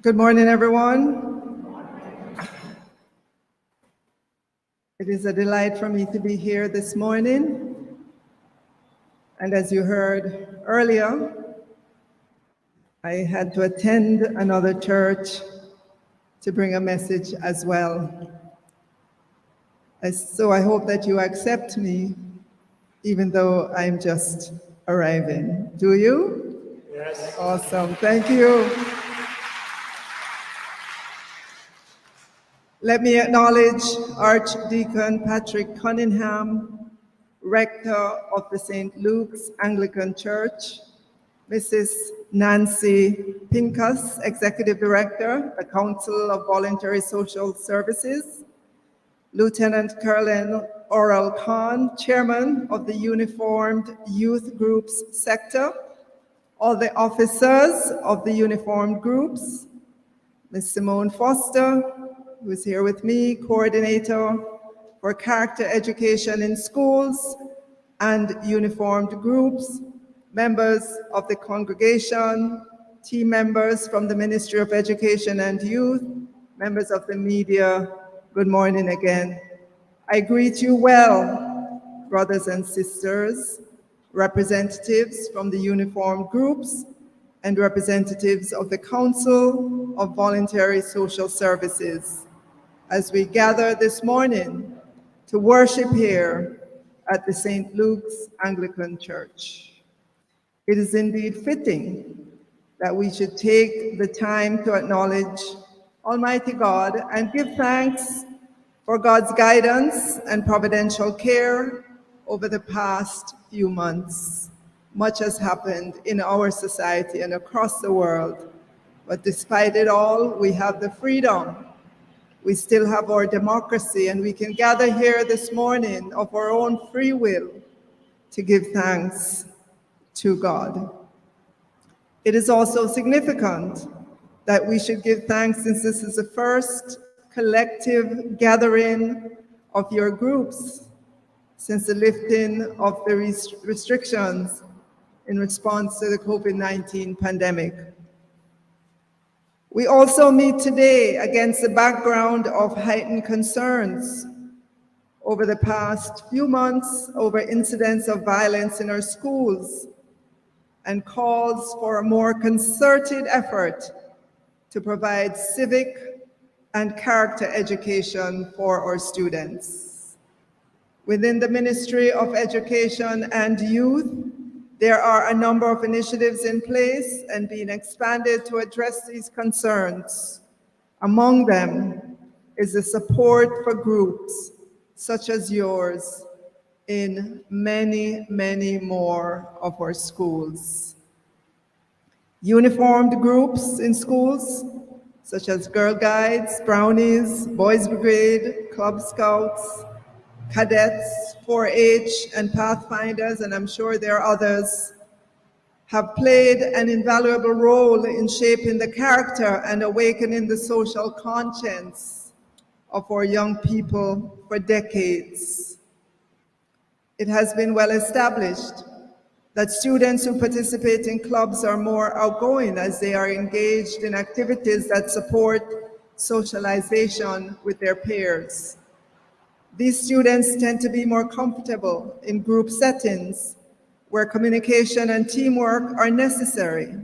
Good morning, everyone. It is a delight for me to be here this morning. And as you heard earlier, I had to attend another church to bring a message as well. So I hope that you accept me, even though I'm just arriving. Do you? Yes. Awesome, thank you. Let me acknowledge Archdeacon Patrick Cunningham, Rector of the St. Luke's Anglican Church, Mrs. Nancy Pincus, Executive Director, the Council of Voluntary Social Services, Lieutenant Colonel Oral Khan, Chairman of the Uniformed Youth Groups Sector, all the officers of the uniformed groups, Ms. Simone Foster, who is here with me, Coordinator for Character Education in Schools and Uniformed Groups, members of the congregation, team members from the Ministry of Education and Youth, members of the media, good morning again. I greet you well, brothers and sisters, representatives from the uniformed groups, and representatives of the Council of Voluntary Social Services, as we gather this morning to worship here at the St. Luke's Anglican Church. It is indeed fitting that we should take the time to acknowledge Almighty God and give thanks for God's guidance and providential care over the past few months. Much has happened in our society and across the world, but despite it all, we have the freedom. We still have our democracy, and we can gather here this morning of our own free will to give thanks to God. It is also significant that we should give thanks since this is the first collective gathering of your groups since the lifting of the restrictions in response to the COVID-19 pandemic. We also meet today against the background of heightened concerns over the past few months over incidents of violence in our schools and calls for a more concerted effort to provide civic and character education for our students. Within the Ministry of Education and Youth, there are a number of initiatives in place and being expanded to address these concerns. Among them is the support for groups such as yours in many, many more of our schools. Uniformed groups in schools, such as Girl Guides, Brownies, Boys Brigade, Club Scouts, Cadets, 4-H, and Pathfinders, and I'm sure there are others, have played an invaluable role in shaping the character and awakening the social conscience of our young people for decades. It has been well established that students who participate in clubs are more outgoing as they are engaged in activities that support socialization with their peers. These students tend to be more comfortable in group settings where communication and teamwork are necessary.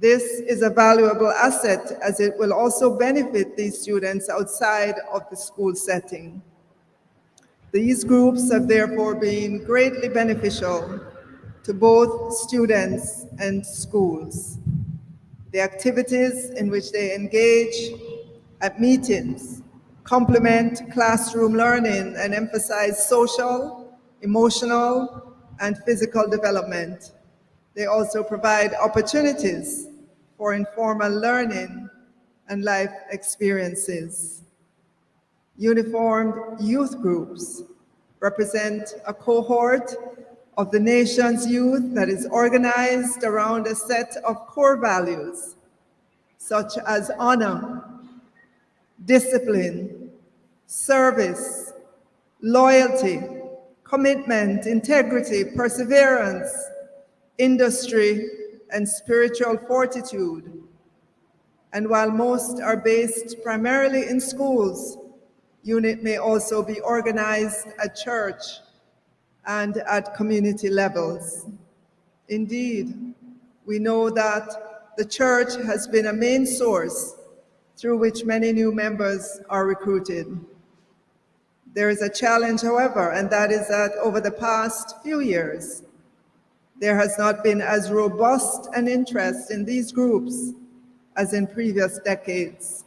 This is a valuable asset as it will also benefit these students outside of the school setting. These groups have therefore been greatly beneficial to both students and schools. The activities in which they engage at meetings complement classroom learning and emphasize social, emotional, and physical development. They also provide opportunities for informal learning and life experiences. Uniformed youth groups represent a cohort of the nation's youth that is organized around a set of core values, such as honor, discipline, service, loyalty, commitment, integrity, perseverance, industry, and spiritual fortitude. And while most are based primarily in schools, UNIT may also be organized at church and at community levels. Indeed, we know that the church has been a main source through which many new members are recruited. There is a challenge, however, and that is that over the past few years, there has not been as robust an interest in these groups as in previous decades.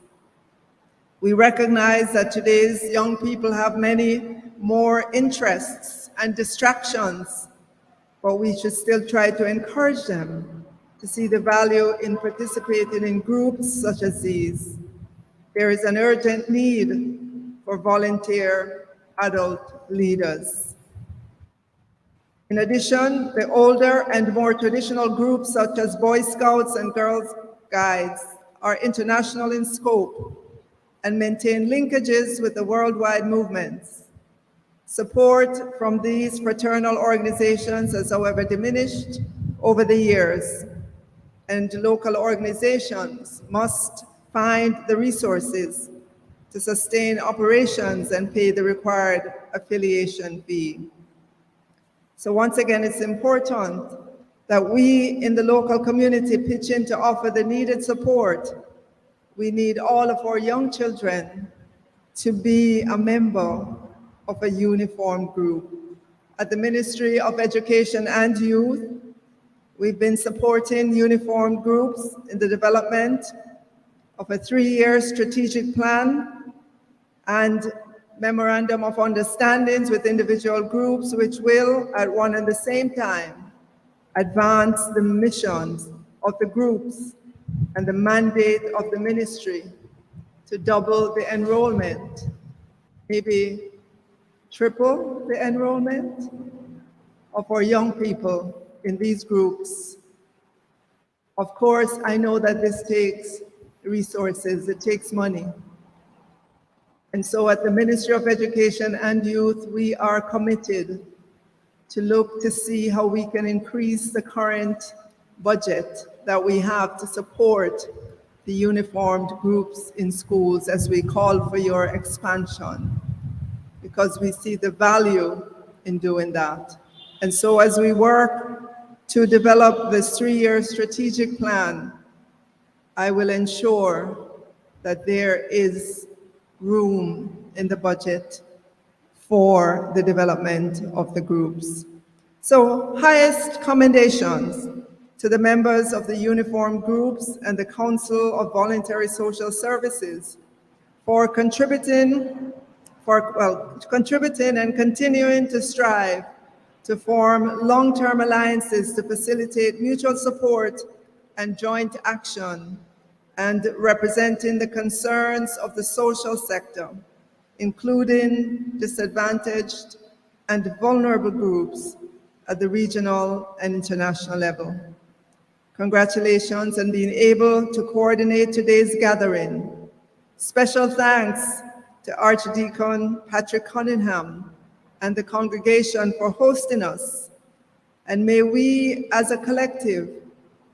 We recognize that today's young people have many more interests and distractions, but we should still try to encourage them to see the value in participating in groups such as these. There is an urgent need for volunteer adult leaders. In addition, the older and more traditional groups such as Boy Scouts and Girl Guides are international in scope and maintain linkages with the worldwide movements. Support from these fraternal organizations has, however, diminished over the years, and local organizations must find the resources to sustain operations and pay the required affiliation fee. So once again, it's important that we in the local community pitch in to offer the needed support. We need all of our young children to be a member of a uniformed group. At the Ministry of Education and Youth, we've been supporting uniformed groups in the development of a 3-year strategic plan and memorandum of understandings with individual groups, which will, at one and the same time, advance the missions of the groups and the mandate of the ministry to double the enrollment, maybe triple the enrollment of our young people in these groups. Of course, I know that this takes resources, it takes money. And so at the Ministry of Education and Youth, we are committed to look to see how we can increase the current budget that we have to support the uniformed groups in schools as we call for your expansion, because we see the value in doing that. And so as we work to develop this 3-year strategic plan, I will ensure that there is room in the budget for the development of the groups. So highest commendations to the members of the uniformed groups and the Council of Voluntary Social Services for contributing and continuing to strive to form long-term alliances to facilitate mutual support and joint action, and representing the concerns of the social sector, including disadvantaged and vulnerable groups at the regional and international level. Congratulations on being able to coordinate today's gathering. Special thanks to Archdeacon Patrick Cunningham and the congregation for hosting us. And may we as a collective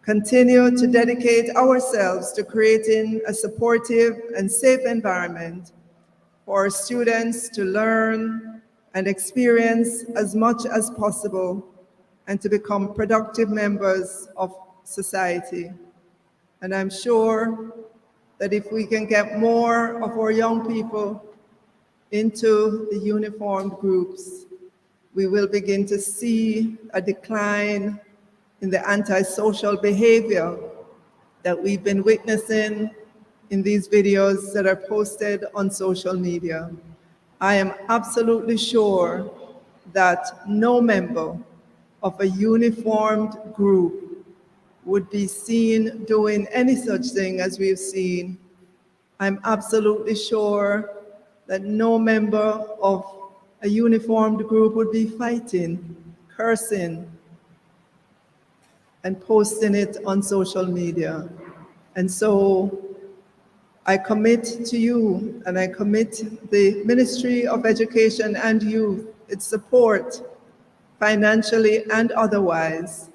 continue to dedicate ourselves to creating a supportive and safe environment for our students to learn and experience as much as possible and to become productive members of society. And I'm sure that if we can get more of our young people into the uniformed groups, we will begin to see a decline in the antisocial behavior that we've been witnessing in these videos that are posted on social media. I am absolutely sure that no member of a uniformed group would be seen doing any such thing as we've seen. I'm absolutely sure that no member of a uniformed group would be fighting, cursing, and posting it on social media. And so I commit to you, and I commit the Ministry of Education and Youth its support, financially and otherwise,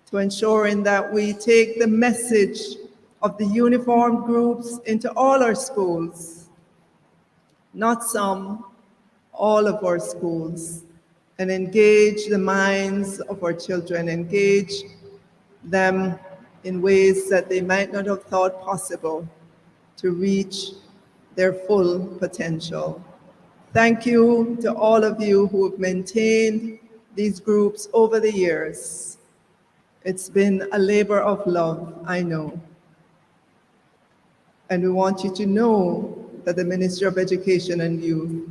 to ensuring that we take the message of the uniformed groups into all our schools, not some, all of our schools, and engage the minds of our children, engage them in ways that they might not have thought possible to reach their full potential. Thank you to all of you who have maintained these groups over the years. It's been a labor of love, I know. And we want you to know that the Ministry of Education and Youth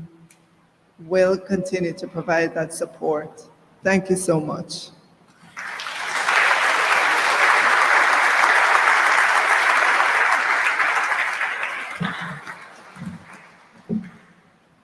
will continue to provide that support. Thank you so much.